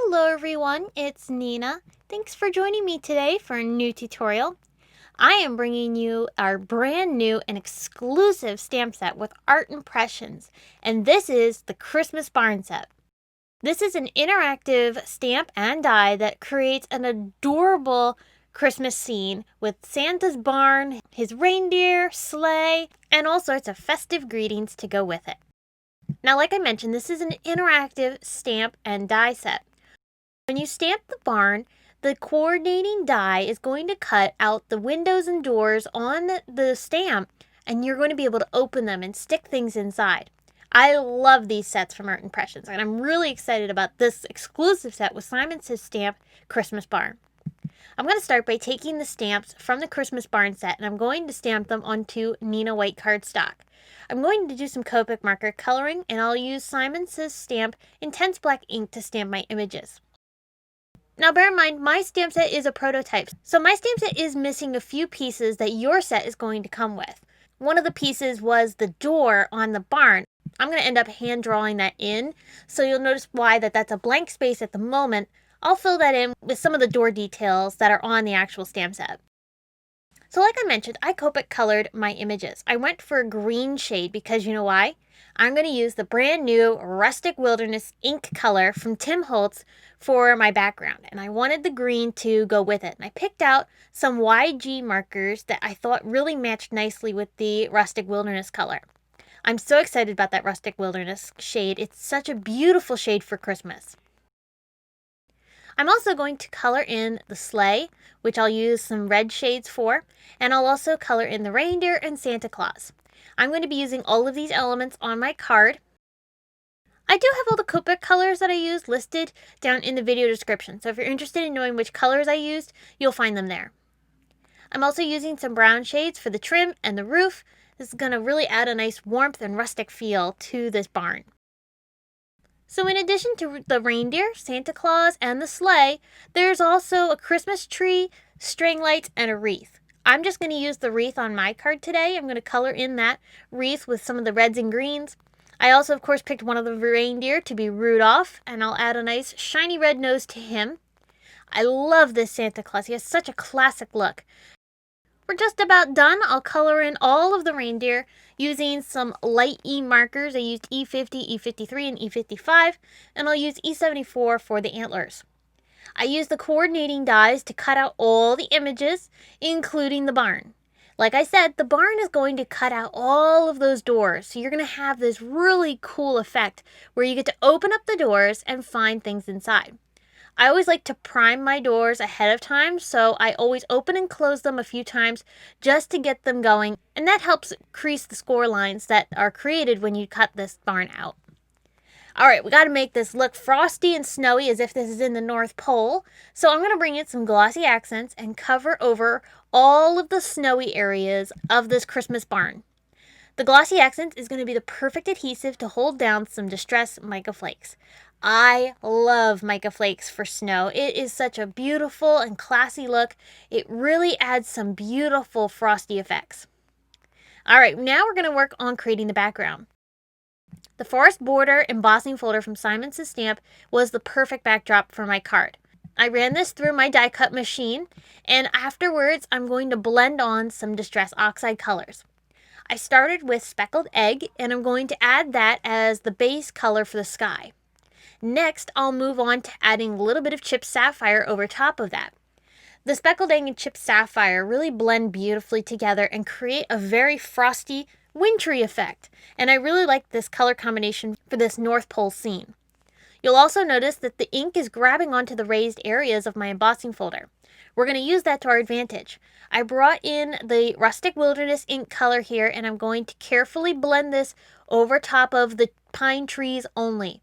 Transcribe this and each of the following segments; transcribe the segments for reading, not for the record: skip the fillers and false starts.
Hello everyone, it's Neenah. Thanks for joining me today for a new tutorial. I am bringing you our brand new and exclusive stamp set with art impressions, and this is the Christmas Barn set. This is an interactive stamp and die that creates an adorable Christmas scene with Santa's barn, his reindeer, sleigh, and all sorts of festive greetings to go with it. Now, like I mentioned, this is an interactive stamp and die set. When you stamp the barn, the coordinating die is going to cut out the windows and doors on the stamp, and you're going to be able to open them and stick things inside. I love these sets from Art Impressions, and I'm really excited about this exclusive set with Simon Says Stamp Christmas Barn. I'm going to start by taking the stamps from the Christmas Barn set, and I'm going to stamp them onto neenah white cardstock. I'm going to do some Copic marker coloring, and I'll use Simon Says Stamp Intense Black ink to stamp my images. Now bear in mind, my stamp set is a prototype, so my stamp set is missing a few pieces that your set is going to come with. One of the pieces was the door on the barn. I'm going to end up hand drawing that in, so you'll notice why that's a blank space at the moment. I'll fill that in with some of the door details that are on the actual stamp set. So like I mentioned, I Copic colored my images. I went for a green shade because you know why? I'm going to use the brand new Rustic Wilderness ink color from Tim Holtz for my background, and I wanted the green to go with it. And I picked out some YG markers that I thought really matched nicely with the Rustic Wilderness color. I'm so excited about that Rustic Wilderness shade. It's such a beautiful shade for Christmas. I'm also going to color in the sleigh, which I'll use some red shades for, and I'll also color in the reindeer and Santa Claus. I'm going to be using all of these elements on my card. I do have all the Copic colors that I used listed down in the video description, so if you're interested in knowing which colors I used, you'll find them there. I'm also using some brown shades for the trim and the roof. This is going to really add a nice warmth and rustic feel to this barn. So in addition to the reindeer, Santa Claus, and the sleigh, there's also a Christmas tree, string lights, and a wreath. I'm just going to use the wreath on my card today. I'm going to color in that wreath with some of the reds and greens. I also, of course, picked one of the reindeer to be Rudolph, and I'll add a nice shiny red nose to him. I love this Santa Claus. He has such a classic look. We're just about done. I'll color in all of the reindeer using some light E markers. I used E50, E53, and E55, and I'll use E74 for the antlers. I used the coordinating dies to cut out all the images, including the barn. Like I said, the barn is going to cut out all of those doors, so you're going to have this really cool effect where you get to open up the doors and find things inside. I always like to prime my doors ahead of time, so I always open and close them a few times just to get them going, and that helps increase the score lines that are created when you cut this barn out. Alright, we got to make this look frosty and snowy as if this is in the North Pole, so I'm going to bring in some glossy accents and cover over all of the snowy areas of this Christmas barn. The glossy accent is going to be the perfect adhesive to hold down some distress mica flakes. I love mica flakes for snow. It is such a beautiful and classy look. It really adds some beautiful frosty effects. Alright, now we're going to work on creating the background. The forest border embossing folder from Simon Says Stamp was the perfect backdrop for my card. I ran this through my die cut machine, and afterwards I'm going to blend on some Distress Oxide colors. I started with Speckled Egg, and I'm going to add that as the base color for the sky. Next, I'll move on to adding a little bit of Chipped Sapphire over top of that. The Speckled Egg and Chipped Sapphire really blend beautifully together and create a very frosty, wintry effect, and I really like this color combination for this North Pole scene. You'll also notice that the ink is grabbing onto the raised areas of my embossing folder. We're going to use that to our advantage. I brought in the Rustic Wilderness ink color here, and I'm going to carefully blend this over top of the pine trees only.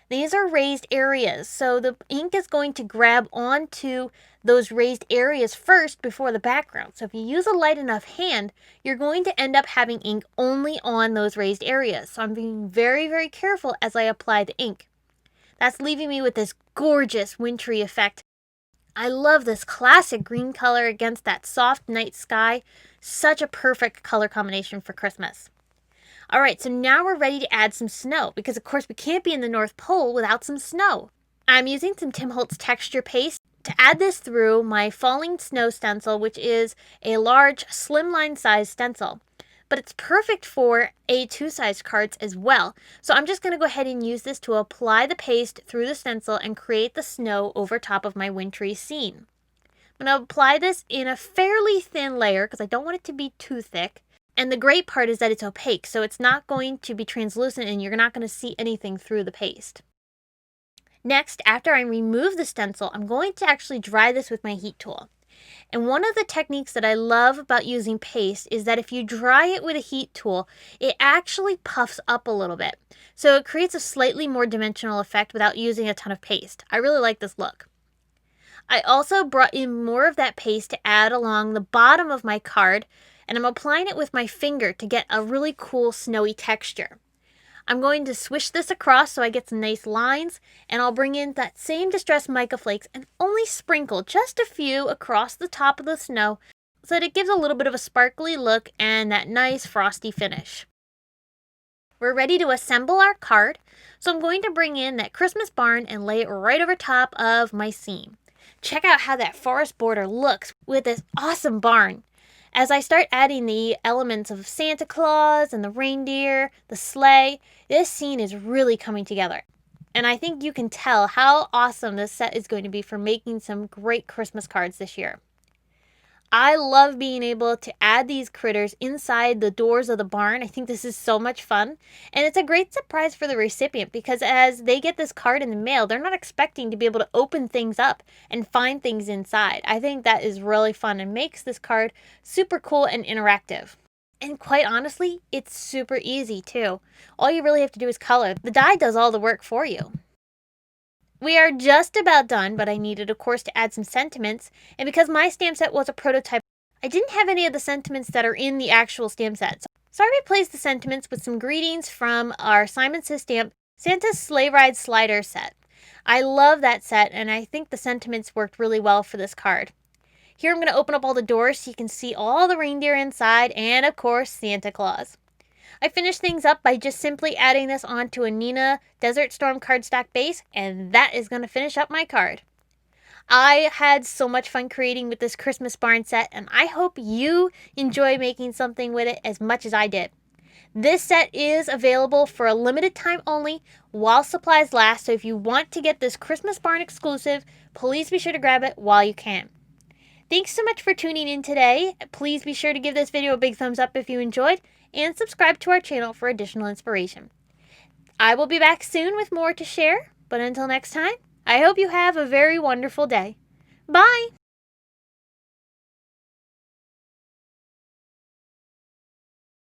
These are raised areas, so the ink is going to grab onto those raised areas first before the background. So if you use a light enough hand, you're going to end up having ink only on those raised areas. So I'm being very, very careful as I apply the ink. That's leaving me with this gorgeous wintry effect. I love this classic green color against that soft night sky. Such a perfect color combination for Christmas. Alright, so now we're ready to add some snow, because of course we can't be in the North Pole without some snow. I'm using some Tim Holtz texture paste to add this through my falling snow stencil, which is a large slimline size stencil. But it's perfect for A2 size cards as well. So I'm just going to go ahead and use this to apply the paste through the stencil and create the snow over top of my wintry scene. I'm going to apply this in a fairly thin layer because I don't want it to be too thick. And the great part is that it's opaque, so it's not going to be translucent and you're not going to see anything through the paste. Next, after I remove the stencil, I'm going to actually dry this with my heat tool. And one of the techniques that I love about using paste is that if you dry it with a heat tool, it actually puffs up a little bit. So it creates a slightly more dimensional effect without using a ton of paste. I really like this look. I also brought in more of that paste to add along the bottom of my card, and I'm applying it with my finger to get a really cool snowy texture. I'm going to swish this across so I get some nice lines, and I'll bring in that same distressed mica flakes and only sprinkle just a few across the top of the snow so that it gives a little bit of a sparkly look and that nice frosty finish. We're ready to assemble our card, so I'm going to bring in that Christmas barn and lay it right over top of my scene. Check out how that forest border looks with this awesome barn. As I start adding the elements of Santa Claus and the reindeer, the sleigh, this scene is really coming together. And I think you can tell how awesome this set is going to be for making some great Christmas cards this year. I love being able to add these critters inside the doors of the barn. I think this is so much fun. And it's a great surprise for the recipient because as they get this card in the mail, they're not expecting to be able to open things up and find things inside. I think that is really fun and makes this card super cool and interactive. And quite honestly, it's super easy too. All you really have to do is color. The die does all the work for you. We are just about done, but I needed, of course, to add some sentiments, and because my stamp set was a prototype, I didn't have any of the sentiments that are in the actual stamp set. So I replaced the sentiments with some greetings from our Simon Says Stamp Santa's Sleigh Ride Slider set. I love that set, and I think the sentiments worked really well for this card. Here I'm going to open up all the doors so you can see all the reindeer inside, and of course, Santa Claus. I finished things up by just simply adding this onto a neenah Desert Storm cardstock base, and that is going to finish up my card. I had so much fun creating with this Christmas barn set, and I hope you enjoy making something with it as much as I did. This set is available for a limited time only while supplies last, so if you want to get this Christmas barn exclusive, please be sure to grab it while you can. Thanks so much for tuning in today. Please be sure to give this video a big thumbs up if you enjoyed, and subscribe to our channel for additional inspiration. I will be back soon with more to share, but until next time, I hope you have a very wonderful day. Bye!